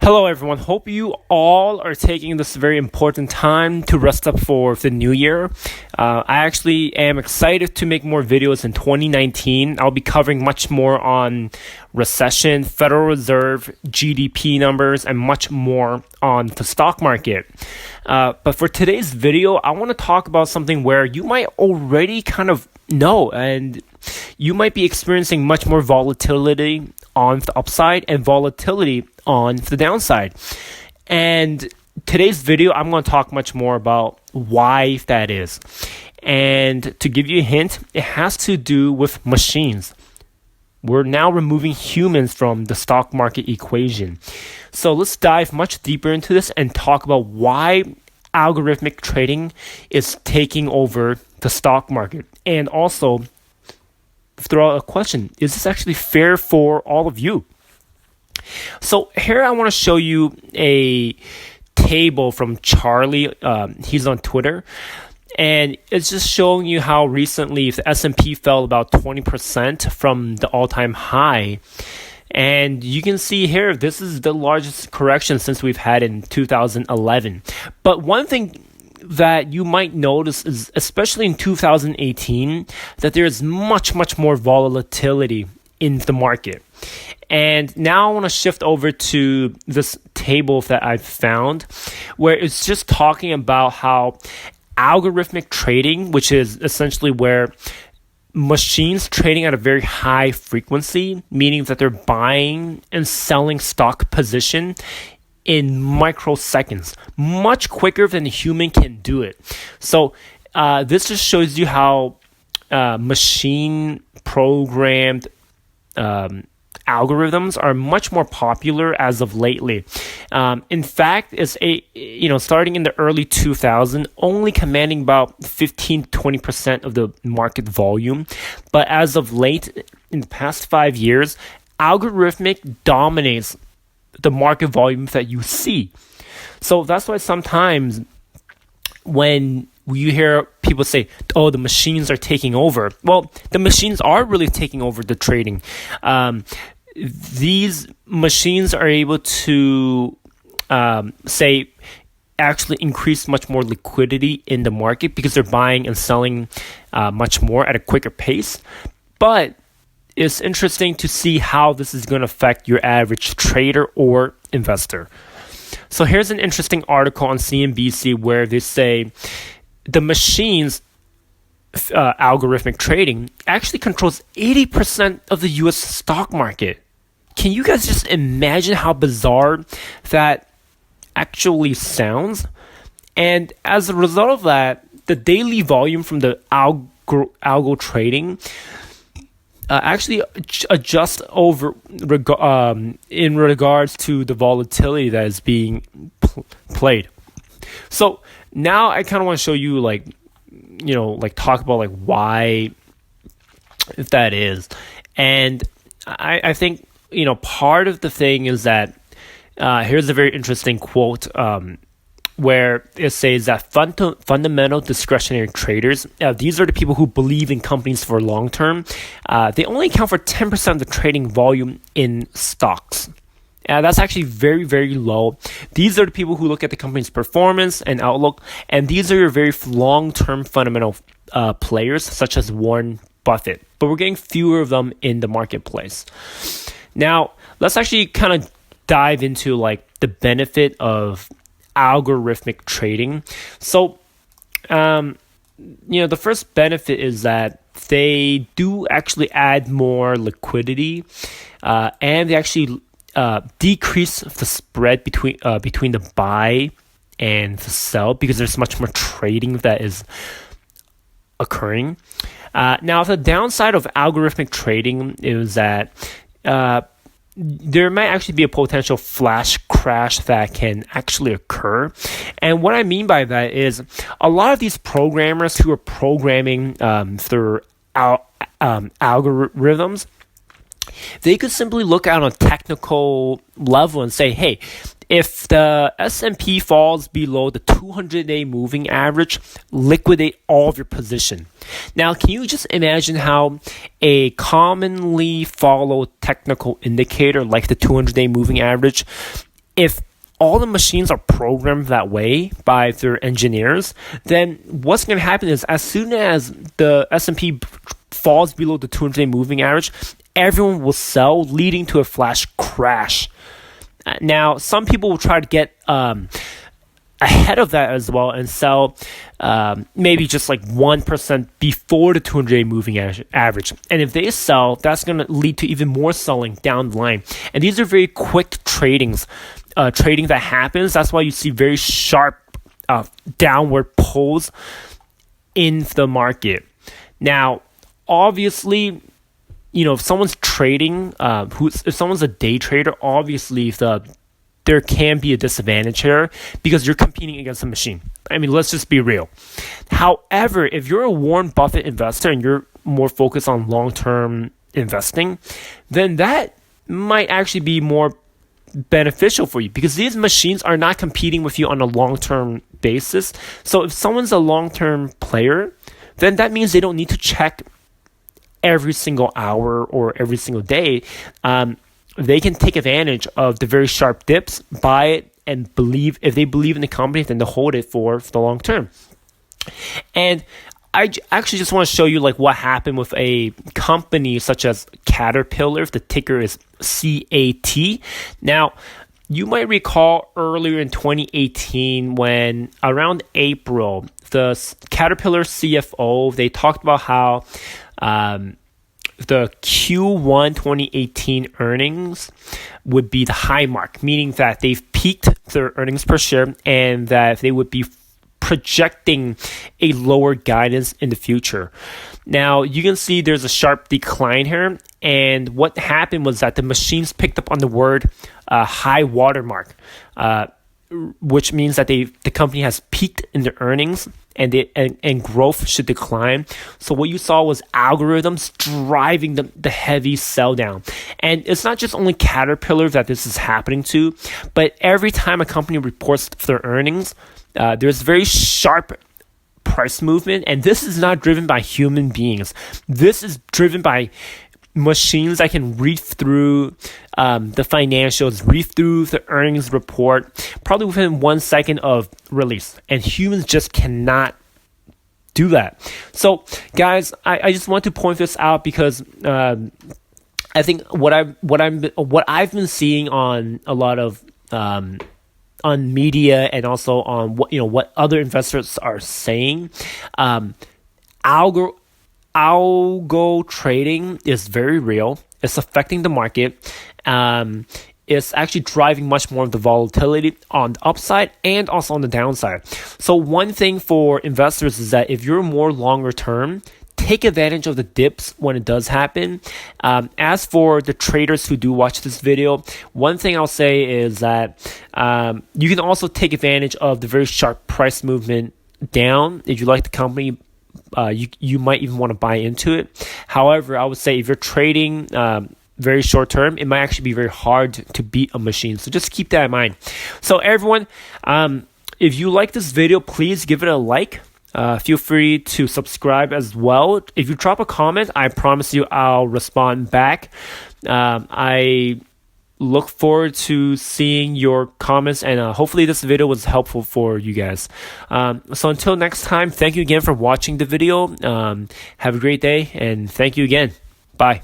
Hello everyone, hope you all are taking this very important time to rest up for the new year. I actually am excited to make more videos in 2019. I'll be covering much more on recession, Federal Reserve, GDP numbers, and much more on the stock market. But for today's video, I want to talk about something where you might already kind of know, and you might be experiencing much more volatility on the upside and volatility on the downside. And today's video, I'm going to talk much more about why that is. And to give you a hint, it has to do with machines. We're now removing humans from the stock market equation. So let's dive much deeper into this and talk about why algorithmic trading is taking over the stock market. And also throw out a question, is this actually fair for all of you? So here I want to show you a table from Charlie. He's on Twitter. And it's just showing you how recently the S&P fell about 20% from the all-time high. And you can see here, this is the largest correction since we've had in 2011. But one thing that you might notice is, especially in 2018, that there is much more volatility in the market. And now I want to shift over to this table that I've found, where it's just talking about how algorithmic trading, which is essentially where machines trading at a very high frequency, meaning that they're buying and selling stock position in microseconds, much quicker than a human can do it. So this just shows you how machine programmed algorithms are much more popular as of lately. In fact, it's starting in the early 2000s, only commanding about 15-20% of the market volume. But as of late, in the past 5 years, algorithmic dominates the market volume that you see. So that's why sometimes when you hear people say, oh, the machines are taking over. Well, the machines are really taking over the trading. These machines are able to, actually increase much more liquidity in the market because they're buying and selling much more at a quicker pace. But it's interesting to see how this is going to affect your average trader or investor. So here's an interesting article on CNBC where they say the machines, algorithmic trading, actually controls 80% of the U.S. stock market. Can you guys just imagine how bizarre that actually sounds? And as a result of that, the daily volume from the algo trading actually adjust over in regards to the volatility that is being played. So now I kind of want to show you talk about why that is. And I think part of the thing is that here's a very interesting quote where it says that fundamental discretionary traders, these are the people who believe in companies for long term, they only account for 10% of the trading volume in stocks. That's actually very low. These are the people who look at the company's performance and outlook, and these are your very long-term fundamental players, such as Warren Buffett. But we're getting fewer of them in the marketplace. Now, let's actually kind of dive into the benefit of algorithmic trading. So, the first benefit is that they do actually add more liquidity, and they actually decrease the spread between the buy and the sell because there's much more trading that is occurring. Now, the downside of algorithmic trading is that there might actually be a potential flash crash that can actually occur. And what I mean by that is a lot of these programmers who are programming through algorithms, they could simply look out on a technical level and say, hey, if the S&P falls below the 200-day moving average, liquidate all of your position. Now, can you just imagine how a commonly followed technical indicator like the 200-day moving average if all the machines are programmed that way by their engineers, then what's going to happen is as soon as the S&P falls below the 200-day moving average, everyone will sell, leading to a flash crash. Now, some people will try to get ahead of that as well and sell maybe just like 1% before the 200-day moving average. And if they sell, that's going to lead to even more selling down the line. And these are very quick trading that happens. That's why you see very sharp downward pulls in the market. Now, obviously, if someone's trading, if someone's a day trader, obviously there can be a disadvantage here because you're competing against a machine. I mean, let's just be real. However, if you're a Warren Buffett investor and you're more focused on long-term investing, then that might actually be more beneficial for you because these machines are not competing with you on a long-term basis. So if someone's a long-term player, then that means they don't need to check every single hour or every single day. They can take advantage of the very sharp dips, buy it, and if they believe in the company, then they'll hold it for the long term. And I actually just want to show you like what happened with a company such as Caterpillar. The ticker is CAT. Now, you might recall earlier in 2018 when around April, the Caterpillar CFO, they talked about how the Q1 2018 earnings would be the high mark, meaning that they've peaked their earnings per share and that they would be projecting a lower guidance in the future. Now, you can see there's a sharp decline here, and what happened was that the machines picked up on the word high watermark, which means that the company has peaked in their earnings and growth should decline. So what you saw was algorithms driving the heavy sell down. And it's not just only Caterpillar that this is happening to, but every time a company reports their earnings, there's very sharp price movement, and this is not driven by human beings. This is driven by machines that can read through the financials, read through the earnings report, probably within 1 second of release. And humans just cannot do that. So, guys, I just want to point this out because I think what I've been seeing on a lot of on media and also on what other investors are saying, algo trading is very real. It's affecting the market. It's actually driving much more of the volatility on the upside and also on the downside. So one thing for investors is that if you're more longer term, take advantage of the dips when it does happen. As for the traders who do watch this video, one thing I'll say is that you can also take advantage of the very sharp price movement down. If you like the company, you might even want to buy into it. However, I would say if you're trading very short term, it might actually be very hard to beat a machine. So just keep that in mind. So everyone, if you like this video, please give it a like. Feel free to subscribe as well. If you drop a comment, I promise you I'll respond back. I look forward to seeing your comments, and hopefully this video was helpful for you guys. So until next time, thank you again for watching the video. Have a great day, and thank you again. Bye.